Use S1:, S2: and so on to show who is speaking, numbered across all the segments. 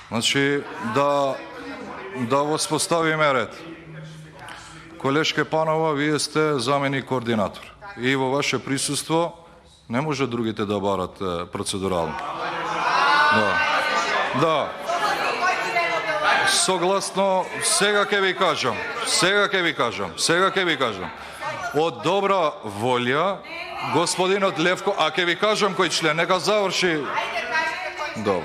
S1: Значи, да воспоставиме ред. Колешке Панова, вие сте заменик координатор. И во ваше присуство не може другите да барат процедурално. Да. Согласно, сега ќе ви кажам. Од добра волја, господинот Левко, а ќе ви кажам кој член, нека заврши. Да.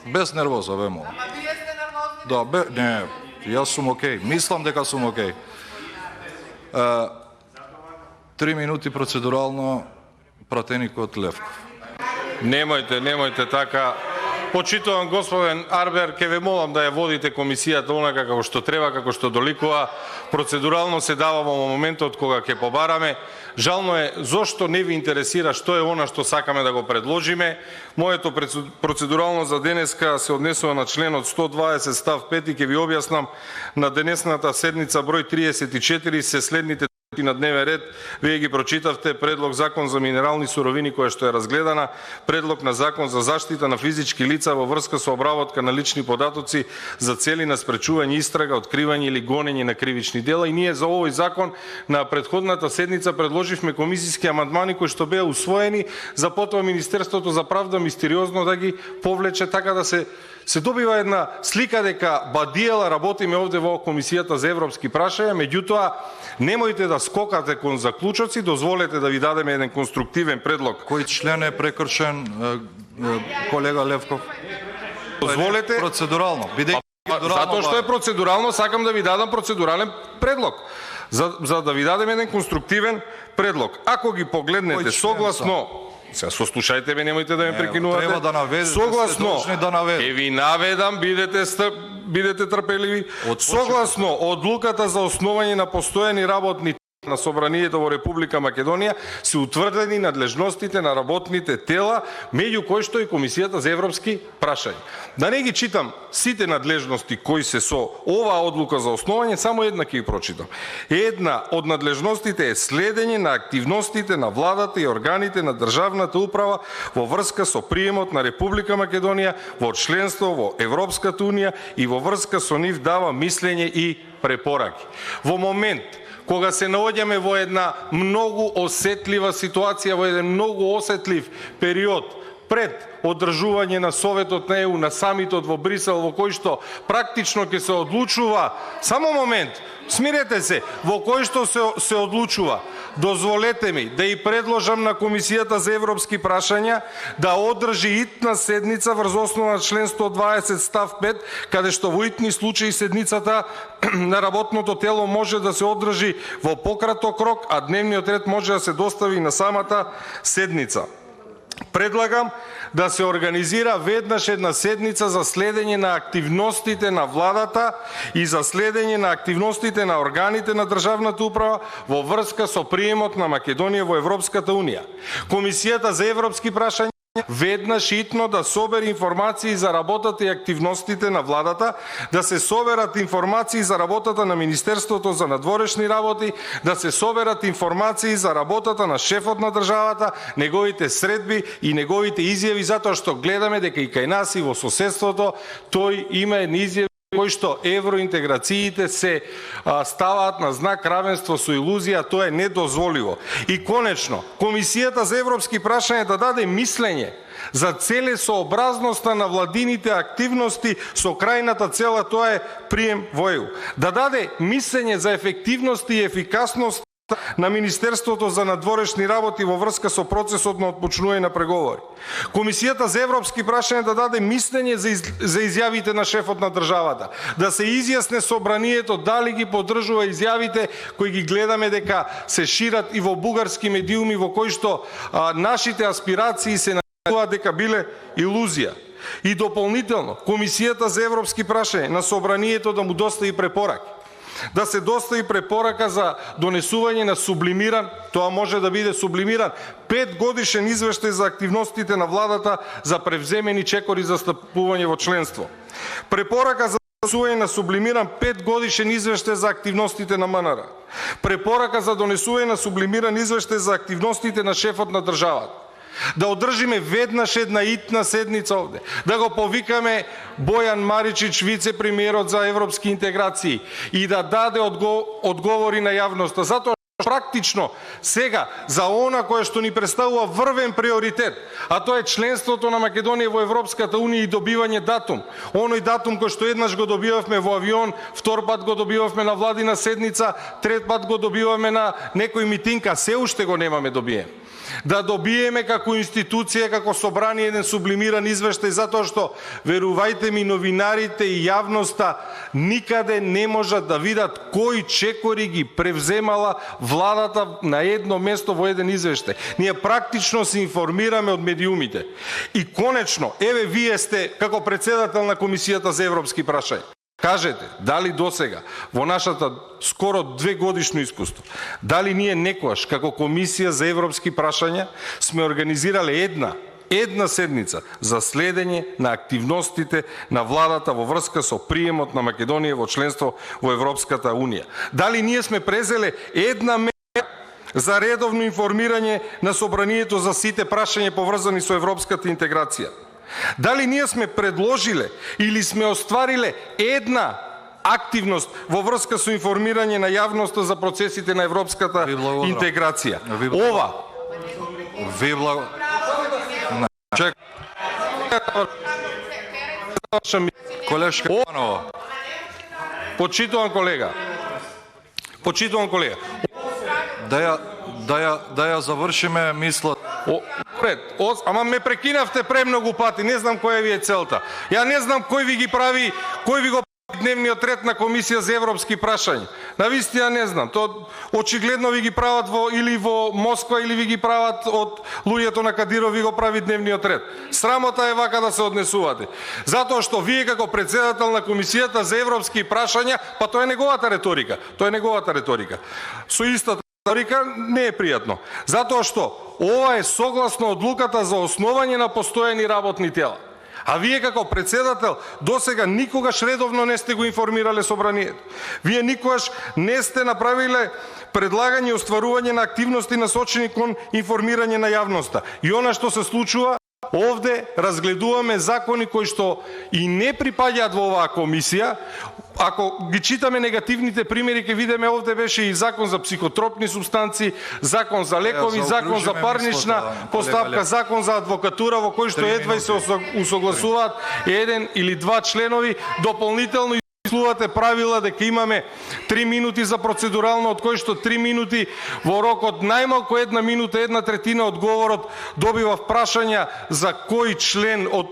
S1: Без нервоза, бе молам.
S2: Ама вие сте нервозни.
S1: Да, не, јас сум окей. Мислам дека сум окей. 3 минути процедурално пратеникот Левков.
S3: Немојте така. Почитувам господин Арбер, ке ве молам да ја водите комисијата онака како што треба, како што доликува. Процедурално се дава во моментот кога ќе побараме. Жално е зошто не ви интересира што е она што сакаме да го предложиме. Моето процедурално за денеска се однесува на членот 120 став 5 и ќе ви објаснам на денесната седница број 34 се следните на дневен ред. Вие ги прочитавте: предлог закон за минерални суровини која што е разгледана, предлог на закон за заштита на физички лица во врска со обработка на лични податоци за цели на спречување, истрага, откривање или гонење на кривични дела. И ние за овој закон на претходната седница предложивме комисиски амандмани кои што беа усвоени, за потоа Министерството за правда мистериозно да ги повлече, така да се добива една слика дека бадиела работиме овде во Комисијата за европски прашања. Меѓутоа, немојте да скокате кон заклучоци, дозволете да ви дадеме еден конструктивен предлог.
S1: Кој член е прекршен, колега Левков?
S3: Дозволете
S1: процедурално.
S3: Затоа што е процедурално, сакам да ви дадам процедурален предлог. За да ви дадем еден конструктивен предлог. Ако ги погледнете согласно, сега сослушајте ме, немојте да ме прекинувате.
S1: Треба да наведете,
S3: согласно,
S1: ќе
S3: ви наведам, бидете трпеливи. Согласно одлуката за основање на постојани работни на Собранието во Република Македонија се утврдени надлежностите на работните тела, меѓу кои што и Комисијата за европски прашања. Да не ги читам сите надлежности кои се со оваа одлука за основање, само една ќе ги прочитам. Една од надлежностите е следење на активностите на владата и органите на државната управа во врска со приемот на Република Македонија во членство во Европската унија и во врска со нив дава мислење и препораки. Во момент кога се наоѓаме во една многу осетлива ситуација, во еден многу осетлив период пред одржување на Советот на ЕУ, на самитот во Брисел, во кој што практично ќе се одлучува, само момент, смирете се, во кој што се одлучува, дозволете ми да и предложам на Комисијата за европски прашања да одржи итна седница врз основа на член 120 став 5, каде што во итни случаи седницата на работното тело може да се одржи во пократок рок, а дневниот ред може да се достави на самата седница. Предлагам да се организира веднаш една седница за следење на активностите на владата и за следење на активностите на органите на државната управа во врска со приемот на Македонија во Европската унија. Комисијата за европски прашања веднаш итно да собере информации за работата и активностите на владата, да се соберат информации за работата на Министерството за надворешни работи, да се соберат информации за работата на шефот на државата, неговите средби и неговите изјави, затоа што гледаме дека и кај нас и во соседството тој има едни изјави кои што евроинтеграциите се ставаат на знак равенство со илузија, тоа е недозволиво. И конечно, Комисијата за европски прашања да даде мислење за целесообразноста на владините активности со крајната цела, тоа е прием во ЕУ. Да даде мислење за ефективност и ефикасност на Министерството за надворешни работи во врска со процесот на отпочнување на преговори. Комисијата за европски прашања да даде мислење за изјавите на шефот на државата, да се изјасне собранието дали ги поддржува изјавите кои ги гледаме дека се шират и во бугарски медиуми во кои што нашите аспирации се најавуваат дека биле илузија. И дополнително, Комисијата за европски прашања на собранието да му достави препораки. Да се достави препорака за донесување на сублимиран, тоа може да биде сублимиран, 5-годишен извештај за активностите на владата за превземени чекори за стапување во членство. Препорака за донесување на сублимиран 5-годишен извештај за активностите на МНР. Препорака за донесување на сублимиран извештај за активностите на шефот на државата. Да одржиме веднаш една итна седница овде. Да го повикаме Бојан Маричич, вице-премиерот за европски интеграции, и да даде одговори на јавноста. Затоа практично сега за она кое што ни представува врвен приоритет, а тоа е членството на Македонија во Европската унија и добивање датум. Оној датум кој што еднаш го добивавме во авион, втор пат го добивавме на владина седница, трет пат го добиваме на некој митинг, а се уште го немаме добиен. Да добиеме како институција, како собрание еден сублимиран извештај, затоа што, верувајте ми, новинарите и јавноста никаде не можат да видат кои чекори ги превземала владата на едно место во еден извештај. Ние практично се информираме од медиумите. И конечно, еве вие сте како председател на Комисијата за европски прашања. Кажете, дали досега, во нашата скоро 2 годишно искуство, дали ние некојаш, како Комисија за европски прашања, сме организирале една седница за следење на активностите на владата во врска со приемот на Македонија во членство во Европската унија? Дали ние сме презеле една мера за редовно информирање на собранието за сите прашања поврзани со европската интеграција? Дали ние сме предложиле или сме оствариле една активност во врска со информирање на јавноста за процесите на европската интеграција? Ова.
S1: Чек. Колешка Панова.
S3: Почитуван колега.
S1: Да ја завршиме мисла.
S3: Ама ме прекинавте премногу пати, не знам која ви е целта. Ја не знам кој ви го прави дневниот ред на Комисија за европски прашања. Навистина не знам. То очигледно ви ги прават или во Москва, или ви ги прават од луѓето на Кадиров, ви го прави дневниот ред. Срамота е вака да се однесувате. Затоа што вие како председател на Комисијата за европски прашања, па тоа е неговата риторика. Со истата риторика не е пријатно. Затоа што ова е согласно одлуката за основање на постојани работни тела. А вие како председател досега никогаш редовно не сте го информирале собранието. Вие никогаш не сте направиле предлагање и остварување на активности насочени кон информирање на јавноста. И она што се случува, овде разгледуваме закони кои што и не припаѓаат во оваа комисија. Ако ги читаме негативните примери, ќе видиме овде беше и закон за психотропни супстанции, закон за лекови, закон за парнична постапка, закон за адвокатура, во кој што едва и се усогласуваат еден или два членови. Дополнително измислувате правила дека имаме 3 минути за процедурално, од кои што 3 минути во рок од најмалку 1 минута, 1/3 од говорот добива прашања за кој член од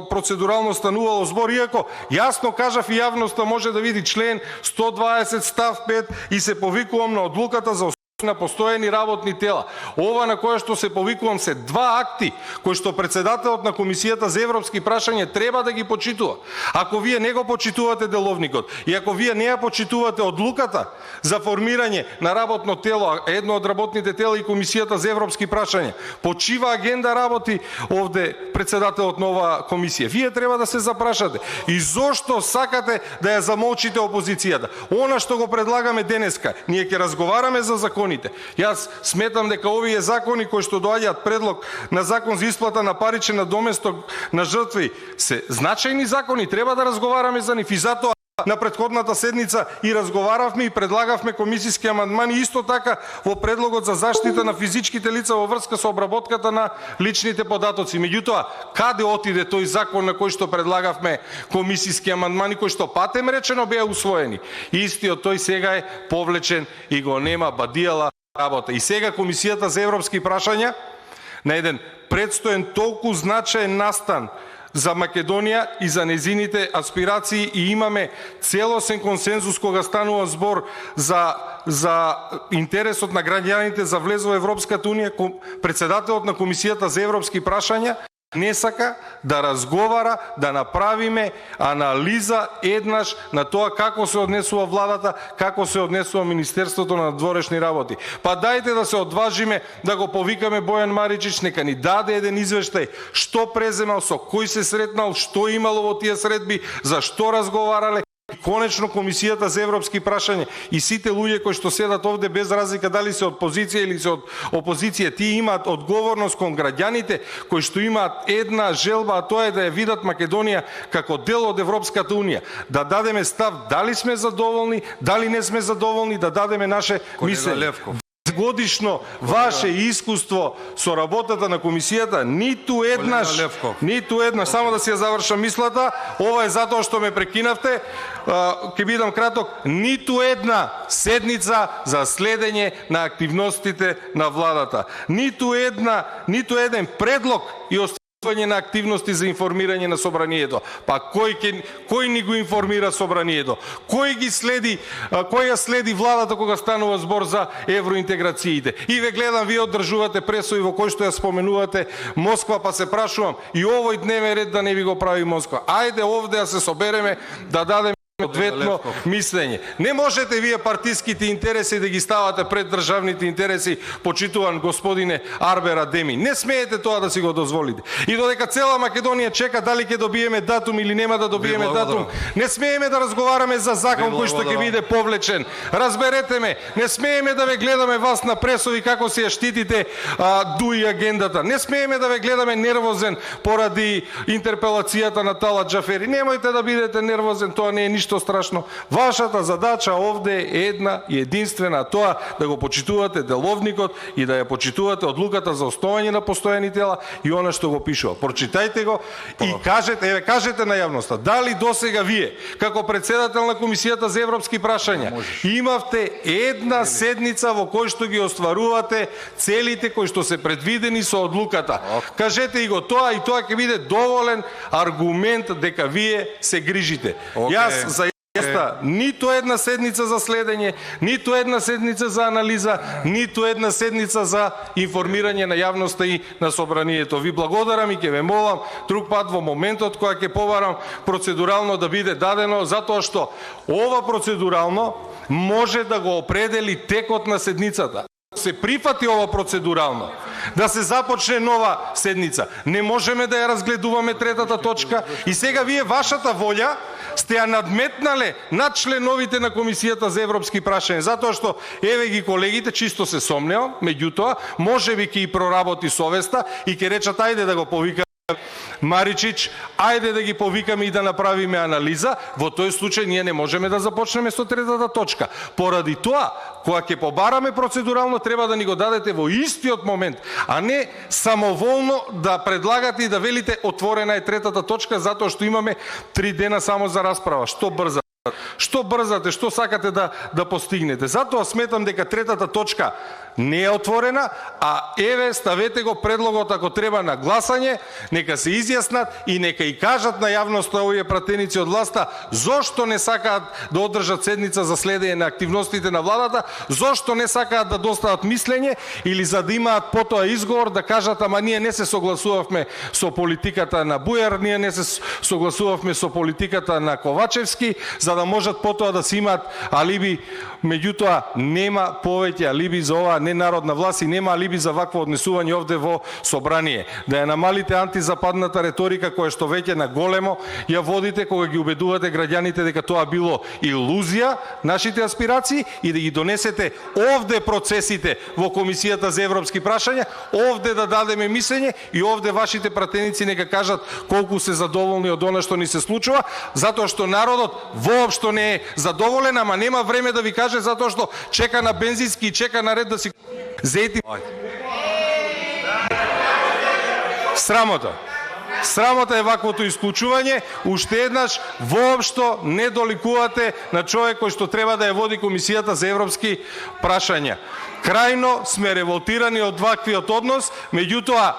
S3: процедурално станувало збор, иако јасно кажав и јавноста може да види член 120 став 5 и се повикувам на одлуката за на постојани работни тела. Ова на кое што се повикувам се два акти кои што председателот на Комисијата за европски прашања треба да ги почитува. Ако вие не го почитувате деловникот и ако вие не ја почитувате одлуката за формирање на работно тело, едно од работните тела и Комисијата за европски прашања, почива агенда работи овде председателот на оваа комисија. Вие треба да се запрашате и зошто сакате да ја замолчите опозицијата. Она што го предлагаме денеска, ние ќе разговараме за закон. Јас сметам дека овие закони кои што доаѓаат предлог на закон за исплата на паричен надоместок на жртви се значајни закони, треба да разговараме за нив и затоа на претходната седница и разговаравме и предлагавме комисиски амандмани исто така во предлогот за заштита на физичките лица во врска со обработката на личните податоци. Меѓутоа, каде отиде тој закон на кој што предлагавме комисиски амандмани, кои што патем речено беа усвоени? Истиот тој сега е повлечен и го нема бадијала работа. И сега Комисијата за европски прашања на еден предстоен толку значаен настан за Македонија и за незините аспирации и имаме целосен консензус кога станува збор за интересот на граѓаните за влез во Европската унија. Председателот на Комисијата за европски прашања не сака да разговара, да направиме анализа еднаш на тоа како се однесува владата, како се однесува Министерството на надворешни работи. Па дајте да се одважиме да го повикаме Бојан Маричич, нека ни даде еден извештај што преземал, со кој се сретнал, што имало во тие средби, за што разговарале, конечно Комисијата за европски прашања и сите луѓе кои што седат овде без разлика дали се од позиција или се од опозиција, тие имаат одговорност кон граѓаните кои што имаат една желба, а тоа е да ја видат Македонија како дел од Европската унија. Да дадеме став дали сме задоволни, дали не сме задоволни, да дадеме наше мислење. Годишно ваше искуство со работата на комисијата, ниту еднаш, само да си ја завршам мислата, ова е затоа што ме прекинавте, ќе бидам краток, ниту една седница за следење на активностите на владата, ниту еден предлог и на активности за информирање на собранието. Па кој ни го информира собранието? Кој ја следи владата кога станува збор за евроинтеграциите? И ве гледам, вие одржувате пресови во кој што ја споменувате Москва, па се прашувам, и овој дневен ред да не ви го прави Москва. Ајде овде да се собереме, да дадеме одветно мислење. Не можете вие партиските интереси да ги ставате пред државните интереси, почитуван господине Арбер Адеми. Не смеете тоа да си го дозволите. И додека цела Македонија чека дали ќе добиеме датум или нема да добиеме датум, не смееме да разговараме за закон кој што ќе биде повлечен. Разберете ме, не смееме да ве гледаме вас на пресови како се ја штитите дуи агендата. Не смееме да ве гледаме нервозен поради интерпелацијата на Талат Џафери. Немојте да бидете нервозен, тоа не е ништо страшно. Вашата задача овде е една и единствена, тоа да го почитувате деловникот и да ја почитувате одлуката за основање на постојани тела и она што го пишува. Прочитајте го и кажете на јавноста, дали досега вие, како председател на Комисијата за европски прашања, имавте една седница во кој што ги остварувате целите кои што се предвидени со одлуката. Кажете и го тоа и тоа ќе биде доволен аргумент дека вие се грижите. Јас за ниту една седница за следење, ниту една седница за анализа, ниту една седница за информирање на јавноста и на собранието. Ви благодарам и ќе ве молам друг пат во моментот кога ќе побарам процедурално да биде дадено, затоа што ова процедурално може да го определи текот на седницата. Се прифати ова процедурално, да се започне нова седница. Не можеме да ја разгледуваме третата точка и сега вие вашата волја сте ја надметнале над членовите на Комисијата за европски прашања, затоа што еве ги колегите, чисто се сомневам, меѓутоа можеби ќе и проработи совеста и ќе речат ајде да го повикаме Маричич, ајде да ги повикаме и да направиме анализа. Во тој случај ние не можеме да започнеме со третата точка. Поради тоа, кога ќе побараме процедурално, треба да ни го дадете во истиот момент, а не самоволно да предлагате и да велите отворена е третата точка, затоа што имаме 3 дена само за расправа. Што брзате? Што брзате, што сакате да постигнете? Затоа сметам дека третата точка не е отворена, а еве ставете го предлогот ако треба на гласање, нека се изјаснат и нека и кажат на јавноста овие пратеници од власта зошто не сакаат да одржат седница за следење на активностите на владата, зошто не сакаат да достават мислење или за да имаат потоа изговор да кажат ама ние не се согласувавме со политиката на Бујар, ние не се согласувавме со политиката на Ковачевски, за да можат потоа да се имаат алиби. Меѓутоа нема повеќе алиби за оваа ненародна власт и нема алиби за вакво однесување овде во собрание. Да ја намалите антизападната реторика која што веќе на големо ја водите кога ги убедувате граѓаните дека тоа било илузија, нашите аспирации, и да ги донесете овде процесите во Комисијата за европски прашања, овде да дадеме мислење и овде вашите пратеници нека кажат колку се задоволни од она што ни се случува, затоа што народот воопшто не е задоволен, ама нема време да ви каже затоа што чека на бензински и чека на ред да си зети. Срамота. Срамота е ваквото исклучување. Уште еднаш, воопшто не доликувате на човек кој што треба да ја води Комисијата за европски прашања. Крајно сме револтирани од ваквиот однос, меѓутоа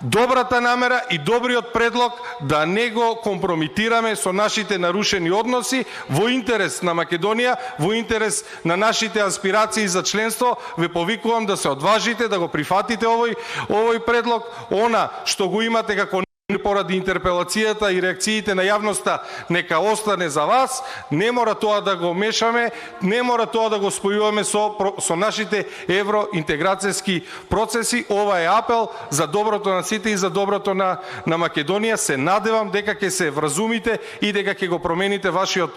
S3: добрата намера и добриот предлог да не го компрометираме со нашите нарушени односи во интерес на Македонија, во интерес на нашите аспирации за членство, ве повикувам да се одважите, да го прифатите овој предлог. Она што го имате како поради интерпелацијата и реакциите на јавноста, нека остане за вас, не мора тоа да го мешаме, не мора тоа да го спојуваме со нашите евроинтеграцијски процеси. Ова е апел за доброто на сите и за доброто на Македонија. Се надевам дека ќе се вразумите и дека ќе го промените вашиот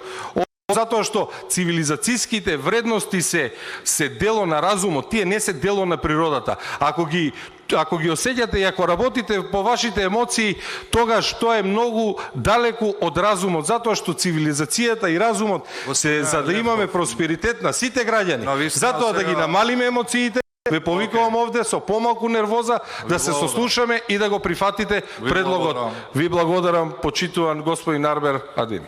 S3: затоа што цивилизацијските вредности се дело на разумот, тие не се дело на природата. Ако ги осеќате и ако работите по вашите емоции, тогаш тоа е многу далеку од разумот, затоа што цивилизацијата и разумот се за да имаме просперитет на сите граѓани. Затоа да ги намалиме емоциите, ве повикувам овде со помалку нервоза да се сослушаме и да го прифатите предлогот. Ви благодарам, почитуван господин Арбер Адеми.